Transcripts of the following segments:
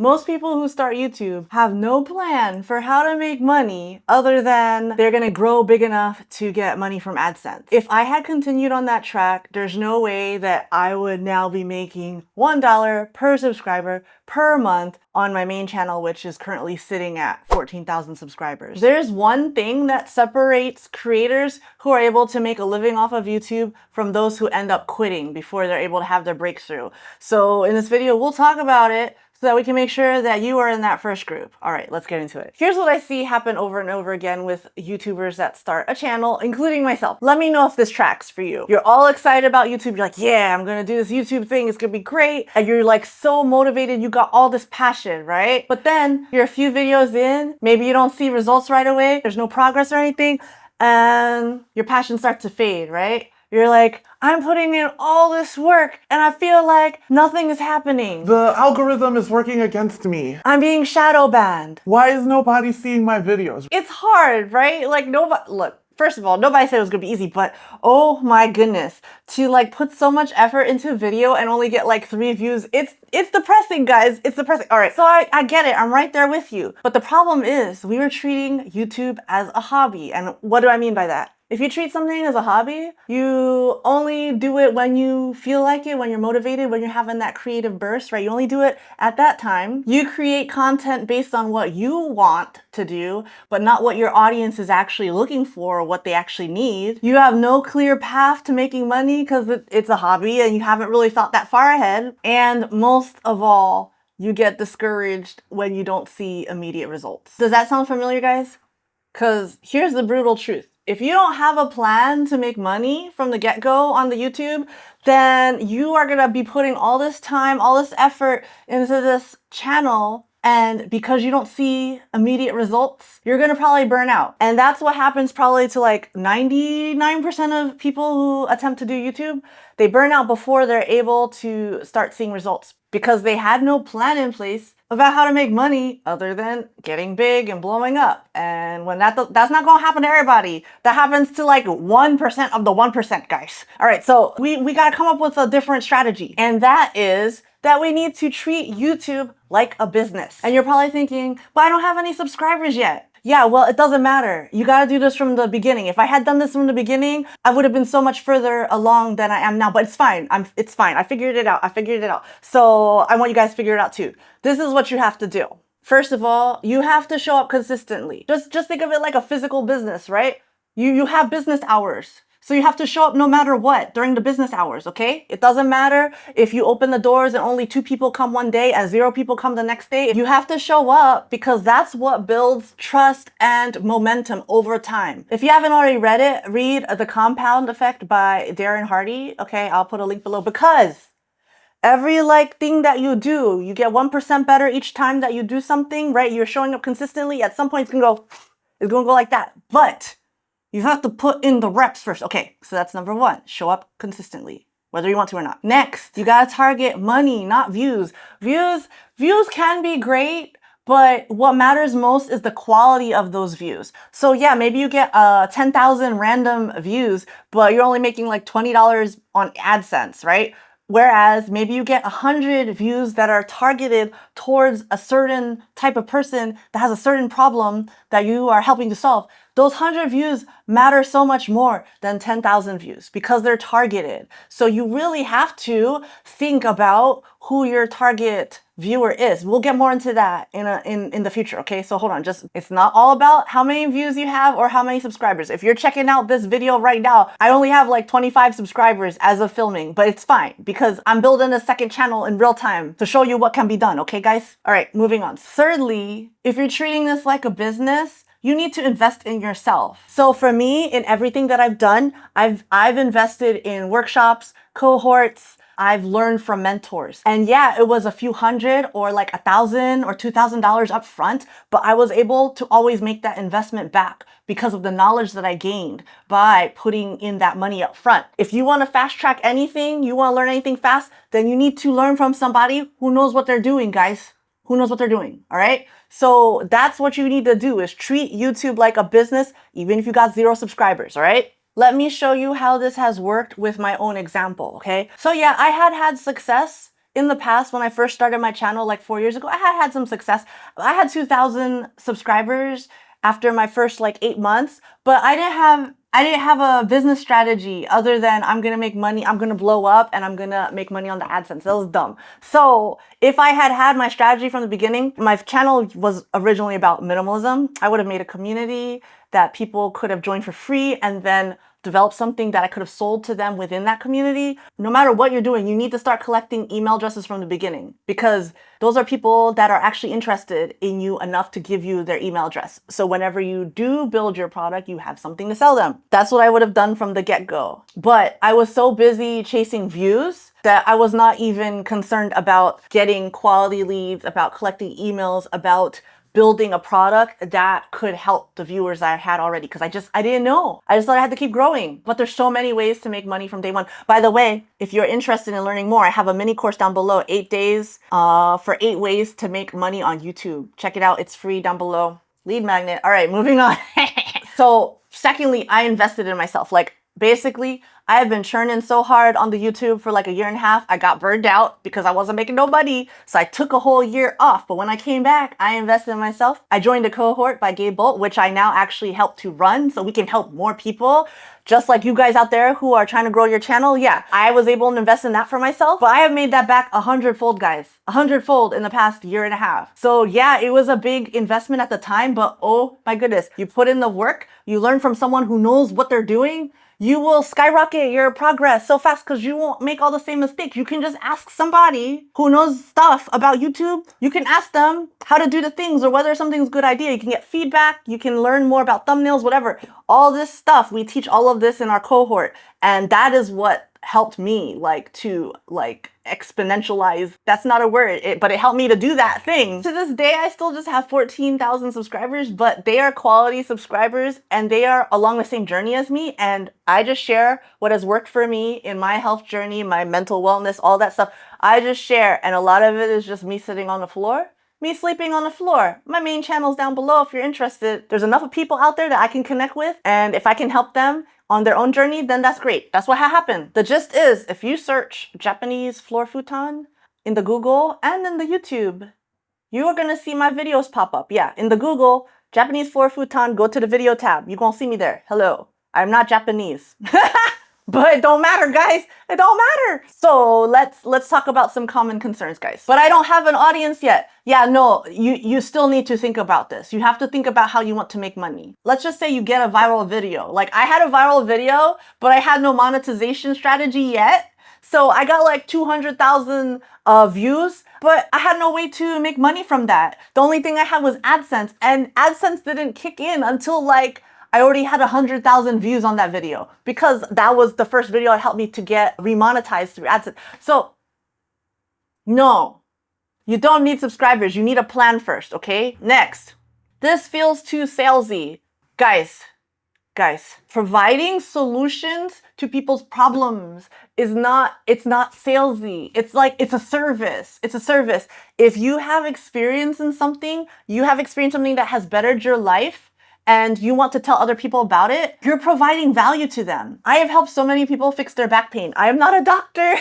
Most people who start YouTube have no plan for how to make money other than they're gonna grow big enough to get money from AdSense. If I had continued on that track, there's no way that I would now be making $1 per subscriber per month on my main channel, which is currently sitting at 14,000 subscribers. There's one thing that separates creators who are able to make a living off of YouTube from those who end up quitting before they're able to have their breakthrough. So in this video, we'll talk about it so that we can make sure that you are in that first group. All right, let's get into it. Here's what I see happen over and over again with YouTubers that start a channel, including myself. Let me know if this tracks for you. You're all excited about YouTube. You're like, yeah, I'm gonna do this YouTube thing. It's gonna be great. And you're like so motivated. You got all this passion, right? But then you're a few videos in, maybe you don't see results right away. There's no progress or anything. And your passion starts to fade, right? You're like, I'm putting in all this work and I feel like nothing is happening. The algorithm is working against me. I'm being shadow banned. Why is nobody seeing my videos? It's hard, right? Like nobody, look, first of all, nobody said it was gonna be easy, but oh my goodness, to like put so much effort into a video and only get like 3 views, it's depressing, guys. It's depressing. All right, so I get it. I'm right there with you. But the problem is we were treating YouTube as a hobby. And what do I mean by that? If you treat something as a hobby, you only do it when you feel like it, when you're motivated, when you're having that creative burst, right? You only do it at that time. You create content based on what you want to do, but not what your audience is actually looking for or what they actually need. You have no clear path to making money because it's a hobby and you haven't really thought that far ahead. And most of all, you get discouraged when you don't see immediate results. Does that sound familiar, guys? Because here's the brutal truth. If you don't have a plan to make money from the get-go on the YouTube, then you are gonna be putting all this time, all this effort into this channel, and because you don't see immediate results, you're gonna probably burn out. And that's what happens probably to like 99% of people who attempt to do YouTube. They burn out before they're able to start seeing results because they had no plan in place about how to make money other than getting big and blowing up. And when that's not gonna happen to everybody. That happens to like 1% of the 1%, guys. All right, so we gotta come up with a different strategy. And that is that we need to treat YouTube like a business. And you're probably thinking, but I don't have any subscribers yet. Yeah, well, it doesn't matter. You gotta do this from the beginning. If I had done this from the beginning, I would have been so much further along than I am now, but it's fine. It's fine. I figured it out. So I want you guys to figure it out too. This is what you have to do. First of all, you have to show up consistently. Just think of it like a physical business, right? You have business hours. So you have to show up no matter what during the business hours, okay? It doesn't matter if you open the doors and only 2 people come one day and 0 people come the next day. You have to show up because that's what builds trust and momentum over time. If you haven't already read it, read The Compound Effect by Darren Hardy. Okay, I'll put a link below because every thing that you do, you get 1% better each time that you do something, right? You're showing up consistently. At some point it's gonna go like that. But you have to put in the reps first. Okay, so that's number 1. Show up consistently, whether you want to or not. Next, you gotta target money, not views. Views can be great, but what matters most is the quality of those views. So yeah, maybe you get 10,000 random views, but you're only making like $20 on AdSense, right? Whereas maybe you get 100 views that are targeted towards a certain type of person that has a certain problem that you are helping to solve. Those 100 views matter so much more than 10,000 views because they're targeted. So you really have to think about who your target viewer is. We'll get more into that in the future, okay? So hold on, it's not all about how many views you have or how many subscribers. If you're checking out this video right now, I only have like 25 subscribers as of filming, but it's fine because I'm building a second channel in real time to show you what can be done, okay guys? All right, moving on. Thirdly, if you're treating this like a business, you need to invest in yourself. So for me, in everything that I've done, I've invested in workshops, cohorts, I've learned from mentors. And yeah, it was a few hundred or like $1,000 or $2,000 up front, but I was able to always make that investment back because of the knowledge that I gained by putting in that money up front. If you want to fast track anything, you want to learn anything fast, then you need to learn from somebody who knows what they're doing, guys. Who knows what they're doing, all right? So that's what you need to do is treat YouTube like a business, even if you got 0 subscribers, all right? Let me show you how this has worked with my own example, okay? So yeah, I had success in the past, when I first started my channel like 4 years ago, I had some success. I had 2,000 subscribers after my first like 8 months, but I didn't have a business strategy other than I'm gonna make money, I'm gonna blow up, and I'm gonna make money on the AdSense. That was dumb. So if I had had my strategy from the beginning, my channel was originally about minimalism. I would have made a community that people could have joined for free and then develop something that I could have sold to them within that community. No matter what you're doing, you need to start collecting email addresses from the beginning, because those are people that are actually interested in you enough to give you their email address. So whenever you do build your product, you have something to sell them. That's what I would have done from the get-go. But I was so busy chasing views that I was not even concerned about getting quality leads, about collecting emails, about building a product that could help the viewers I had already, because I didn't know. I just thought I had to keep growing. But there's so many ways to make money from day one. By the way, if you're interested in learning more, I have a mini course down below, 8 days for 8 ways to make money on YouTube. Check it out. It's free down below. Lead magnet. All right, moving on. So secondly, I invested in myself. Like basically, I have been churning so hard on the YouTube for like a year and a half. I got burned out because I wasn't making no money. So I took a whole year off. But when I came back, I invested in myself. I joined a cohort by Gabe Bolt, which I now actually help to run so we can help more people. Just like you guys out there who are trying to grow your channel. Yeah, I was able to invest in that for myself. But I have made that back 100-fold, guys. 100-fold in the past year and a half. So yeah, it was a big investment at the time. But oh my goodness, you put in the work. You learn from someone who knows what they're doing. You will skyrocket your progress so fast because you won't make all the same mistakes. You can just ask somebody who knows stuff about YouTube. You can ask them how to do the things or whether something's a good idea. You can get feedback. You can learn more about thumbnails, whatever. All this stuff, we teach all of this in our cohort. And that is what helped me to exponentialize. That's not a word, but it helped me to do that thing. To this day, I still just have 14,000 subscribers, but they are quality subscribers and they are along the same journey as me. And I just share what has worked for me in my health journey, my mental wellness, all that stuff. I just share. And a lot of it is just me sitting on the floor, me sleeping on the floor. My main channel's down below if you're interested. There's enough of people out there that I can connect with. And if I can help them on their own journey, then that's great. That's what happened. The gist is, if you search Japanese floor futon in the Google and in the YouTube, you are gonna see my videos pop up. Yeah, in the Google, Japanese floor futon, go to the video tab. You're gonna see me there. Hello, I'm not Japanese. But it don't matter, guys. It don't matter. So let's talk about some common concerns, guys. But I don't have an audience yet. Yeah, no, you still need to think about this. You have to think about how you want to make money. Let's just say you get a viral video. Like I had a viral video, but I had no monetization strategy yet. So I got like 200,000 views, but I had no way to make money from that. The only thing I had was AdSense, and AdSense didn't kick in until like I already had 100,000 views on that video, because that was the first video that helped me to get remonetized through AdSense. So no, you don't need subscribers. You need a plan first, okay? Next, this feels too salesy. Guys, providing solutions to people's problems it's not salesy. It's a service. It's a service. If you have experience in something, you have experienced something that has bettered your life, and you want to tell other people about it, you're providing value to them. I have helped so many people fix their back pain. I am not a doctor.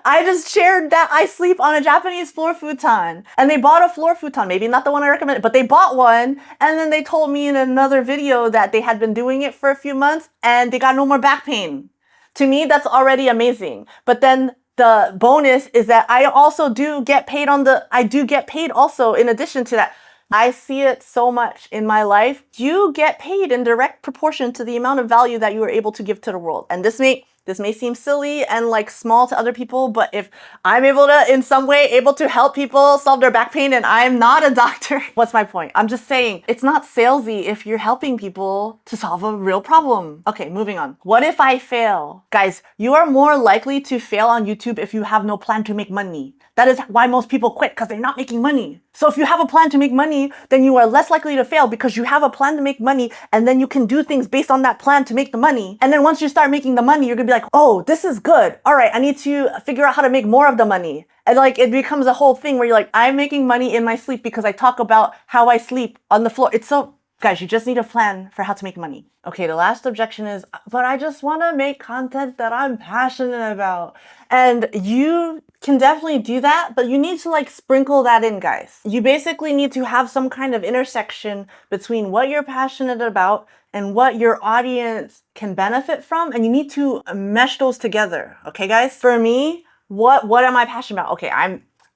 I just shared that I sleep on a Japanese floor futon, and they bought a floor futon, maybe not the one I recommended, but they bought one, and then they told me in another video that they had been doing it for a few months and they got no more back pain. To me, that's already amazing. But then the bonus is that I also do get paid also in addition to that. I see it so much in my life. You get paid in direct proportion to the amount of value that you are able to give to the world. And this may seem silly and like small to other people, but if I'm in some way able to help people solve their back pain and I'm not a doctor, what's my point? I'm just saying it's not salesy if you're helping people to solve a real problem. Okay, moving on. What if I fail? Guys, you are more likely to fail on YouTube if you have no plan to make money. That is why most people quit, because they're not making money. So if you have a plan to make money, then you are less likely to fail because you have a plan to make money, and then you can do things based on that plan to make the money. And then once you start making the money, you're gonna be like, oh, this is good. All right, I need to figure out how to make more of the money. And like, it becomes a whole thing where you're like, I'm making money in my sleep because I talk about how I sleep on the floor. It's so Guys, you just need a plan for how to make money. Okay, the last objection is, but I just want to make content that I'm passionate about. And you can definitely do that, but you need to like sprinkle that in, guys. You basically need to have some kind of intersection between what you're passionate about and what your audience can benefit from, and you need to mesh those together. Okay, guys? For me, what am I passionate about? Okay,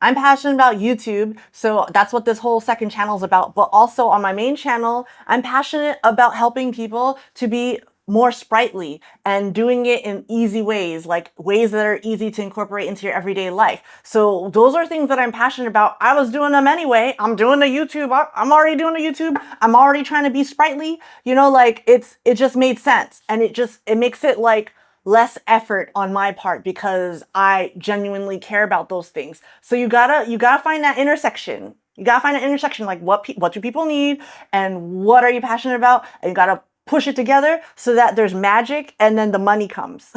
I'm passionate about YouTube, so that's what this whole second channel is about. But also on my main channel, I'm passionate about helping people to be more sprightly and doing it in easy ways, like ways that are easy to incorporate into your everyday life. So those are things that I'm passionate about. I was doing them anyway. I'm doing the YouTube. I'm already doing the YouTube. I'm already trying to be sprightly. You know, like it just made sense, and it makes it like less effort on my part because I genuinely care about those things. So you gotta find that intersection. You gotta find an intersection, like what do people need and what are you passionate about, and you gotta push it together so that there's magic and then the money comes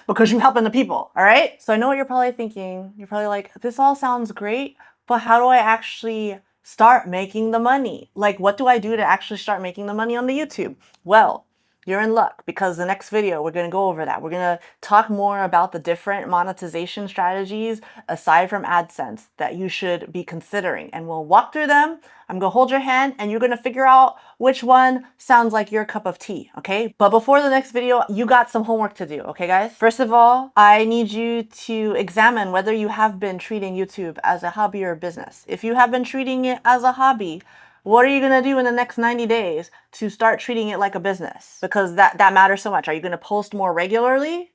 because you're helping the people. All right. So I know what you're probably thinking. You're probably like, this all sounds great, but how do I actually start making the money? Like, what do I do to actually start making the money on the YouTube? Well, you're in luck because the next video, we're going to go over that. We're going to talk more about the different monetization strategies aside from AdSense that you should be considering. And we'll walk through them. I'm going to hold your hand and you're going to figure out which one sounds like your cup of tea, okay? But before the next video, you got some homework to do, okay, guys? First of all, I need you to examine whether you have been treating YouTube as a hobby or a business. If you have been treating it as a hobby, what are you going to do in the next 90 days to start treating it like a business? Because that matters so much. Are you going to post more regularly?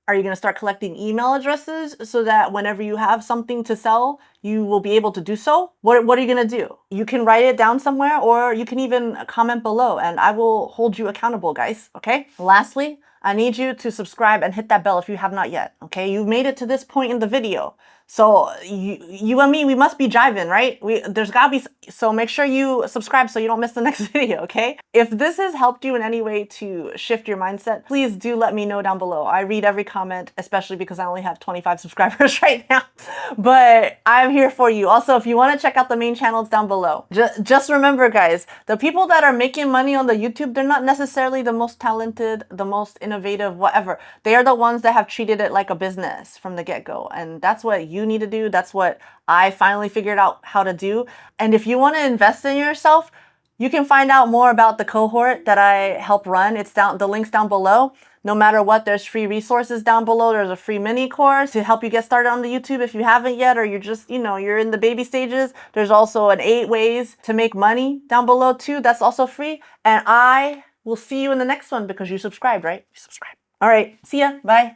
Are you going to start collecting email addresses so that whenever you have something to sell, you will be able to do so? What are you going to do? You can write it down somewhere or you can even comment below and I will hold you accountable, guys. Okay? Lastly, I need you to subscribe and hit that bell if you have not yet. Okay? You've made it to this point in the video. So you and me, we must be jiving, right? There's gotta be, so make sure you subscribe so you don't miss the next video, okay? If this has helped you in any way to shift your mindset, please do let me know down below. I read every comment, especially because I only have 25 subscribers right now, but I'm here for you. Also, if you wanna check out the main channels down below, just remember guys, the people that are making money on the YouTube, they're not necessarily the most talented, the most innovative, whatever. They are the ones that have treated it like a business from the get-go. And that's what you need to do. That's what I finally figured out how to do. And if you want to invest in yourself, you can find out more about the cohort that I help run. It's down, the link's down below. No matter what, there's free resources down below. There's a free mini course to help you get started on the YouTube if you haven't yet, or you're just, you're in the baby stages. There's also an 8 ways to make money down below too. That's also free. And I will see you in the next one because you subscribed, right? You subscribed. All right. See ya. Bye.